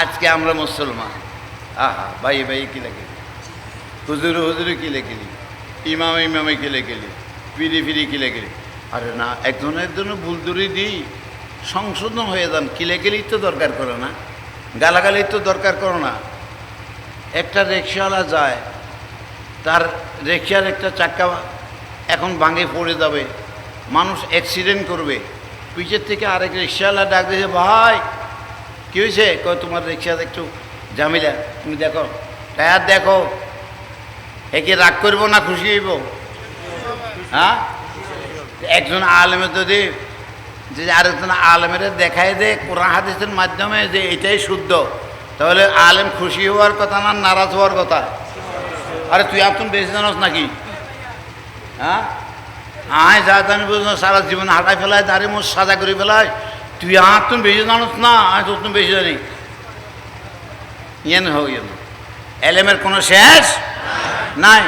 আজকে আমরা মুসলমান, আহা ভাই ভাই কি লেগে, হুজুরে হুজুরে কি লেগেলি, ইমামে ইমামে কি লেগেলি, ফিরি ফিরি কি লেগেলি। আরে না, একজনের জন্য ভুল দূরে দিই, সংশোধন হয়ে যান। কিলেগেলির তো দরকার করো না, গালাগালির তো দরকার করো না। একটা রিক্সাওয়ালা যায়, তার রিক্সার একটা চাক্কা এখন ভাঙে পড়ে যাবে, মানুষ অ্যাক্সিডেন্ট করবে, পিছের থেকে আরেক রিক্সাওয়ালা ডাক দিয়েছে, ভাই কী হয়েছে? কয় তোমার রিক্সা একটু ঝামেলা, তুমি দেখো টায়ার দেখো। একে রাগ করবো না খুশি হইব? হ্যাঁ, একজন আলেমের যদি যে আরেকজন আলেমের দেখায় দে কোরআন হাদিসের মাধ্যমে যে এটাই শুদ্ধ, তাহলে আলেম খুশি হওয়ার কথা না নারাজ হওয়ার কথা? আরে তুই আপনি বেশি জানোস নাকি? হ্যাঁ, আয় যা জানি বুঝলো সারা জীবন হাঁটাই ফেলায়, দাঁড়িয়ে মোট সাজা করে ফেলায়, তুই তুমি বেশি জানোস না, আমি তো তুমি বেশি জানি। ইয়েন হোক ইয়েন, এলেমের কোনো শেষ নাই।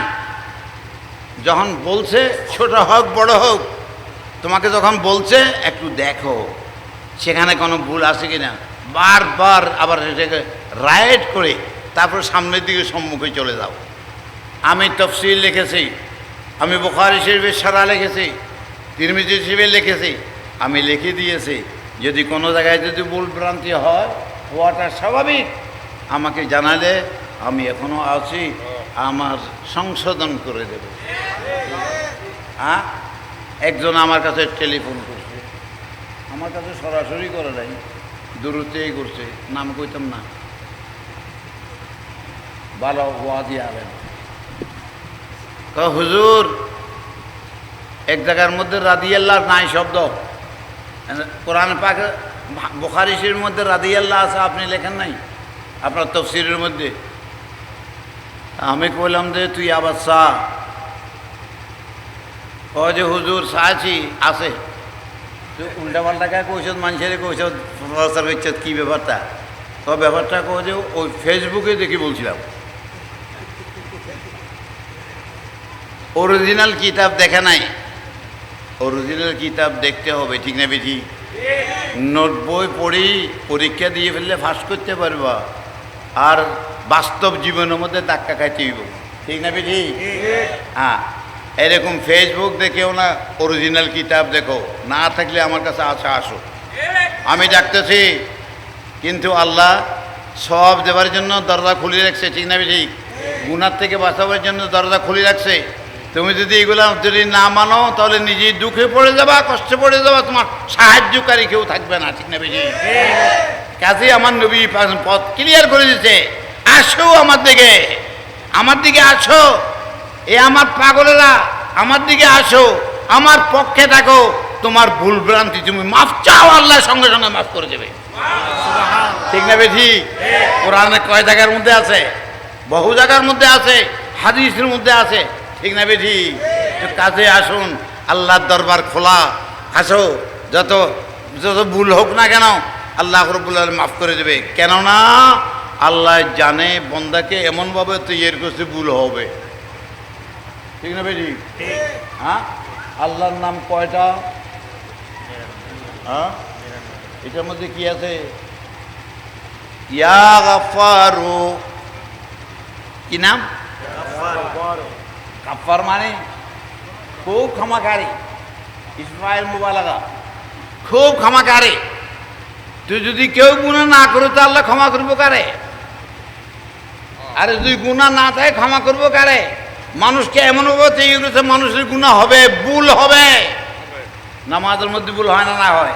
যখন বলছে ছোট হোক বড় হোক, তোমাকে যখন বলছে একটু দেখো সেখানে কোনো ভুল আছে কি না, বারবার আবার এটাকে রাইট করে তারপর সামনের দিকে সম্মুখে চলে যাও। আমি তফসিল লিখেছি, আমি বুখারী শরীফের সারা লিখেছি, তিরমিজি শরীফে লিখেছি, আমি লিখে দিয়েছি। যদি কোনো জায়গায় যদি ভুল ভ্রান্তি হয়, হওয়াটা স্বাভাবিক, আমাকে জানালে আমি এখনও আছি, আমার সংশোধন করে দেব। হ্যাঁ, একজন আমার কাছে টেলিফোন করছে, আমার কাছে সরাসরি করে নাই, দূরতেই করছে, নাম কইতাম না, ভালো ওয়াজি আলেন। হুজুর এক জায়গার মধ্যে রাদিয়াল্লাহ নাই শব্দ, কোরআন পাক বুখারী শরীফের মধ্যে রাদিয়াল্লাহ আছে, আপনি লেখেন নাই আপনার তাফসীরের মধ্যে। আমি কইলাম যে তুই আবার চা, ও যে হুজুর চাইছি আছে, তুই উল্টা পাল্টাকায় কৌশল মানুষের কৌশল প্রচার হচ্ছে, কী ব্যাপারটা? তো ব্যাপারটা কো যে ওই ফেসবুকে দেখি বলছিলাম, অরিজিনাল কিতাব দেখে নাই, অরিজিনাল কিতাব দেখতে হবে, ঠিক না বেঠি? নোট বই পড়ি পরীক্ষা দিয়ে ফেললে পাস করতে পারবা, আর বাস্তব জীবনের মধ্যে ধাক্কা খাইতে হইব, ঠিক না বেঠি? হ্যাঁ, এরকম ফেসবুক দেখেও না, অরিজিনাল কিতাব দেখো, না থাকলে আমার কাছে আসো, আমি ডাকতেছি। কিন্তু আল্লাহ সব দেওয়ার জন্য দরজা খুলে রাখছে, ঠিক না বেঠি? গুনার থেকে বাঁচাবার জন্য দরজা খুলে রাখছে। তুমি যদি এগুলা যদি না মানো, তাহলে নিজেই দুঃখে পড়ে যাবা, কষ্টে পড়ে যাবা, তোমার সাহায্যকারী কেউ থাকবে না, ঠিক না বেশি? কাজে আমার নবী পথ ক্লিয়ার করে দিচ্ছে, আসো আমার দিকে আসো, এ আমার পাগলেরা, আমার দিকে আসো, আমার পক্ষে থাকো, তোমার ভুল ভ্রান্তি তুমি মাফ চাও, আল্লাহ সঙ্গে সঙ্গে মাফ করে দেবে, ঠিক না বেশি? কোরআনে কয় জায়গার মধ্যে আছে? বহু জায়গার মধ্যে আছে, হাদিসের মধ্যে আছে, ঠিক না বেঠি? কাজে আসুন, আল্লাহর দরবার খোলা, আসো, যত যত ভুল হোক না কেন আল্লাহ রাব্বুল আলামিন মাফ করে দেবে। কেননা আল্লাহ জানে বন্দাকে এমনভাবে তৈরি করছে ভুল হবে, ঠিক না বেঠি? হ্যাঁ, আল্লাহর নাম কয়টা? হ্যাঁ, এটার মধ্যে কি আছে? ইয়া গাফফারু, কি নাম? গাফফার মানে খুব ক্ষমাকারী, ইসমাইল মুবালাগা, খুব ক্ষমাকারী। তুই যদি কেউ গুনাহ না করে তো আল্লাহ ক্ষমা করবো কারে? আরে যদি গুনাহ না থাকে ক্ষমা করবো কারে? মানুষকে এমনভাবে তৈরি করেছে, মানুষের গুনাহ হবে, ভুল হবে, নামাজের মধ্যে ভুল হয় না, না হয়?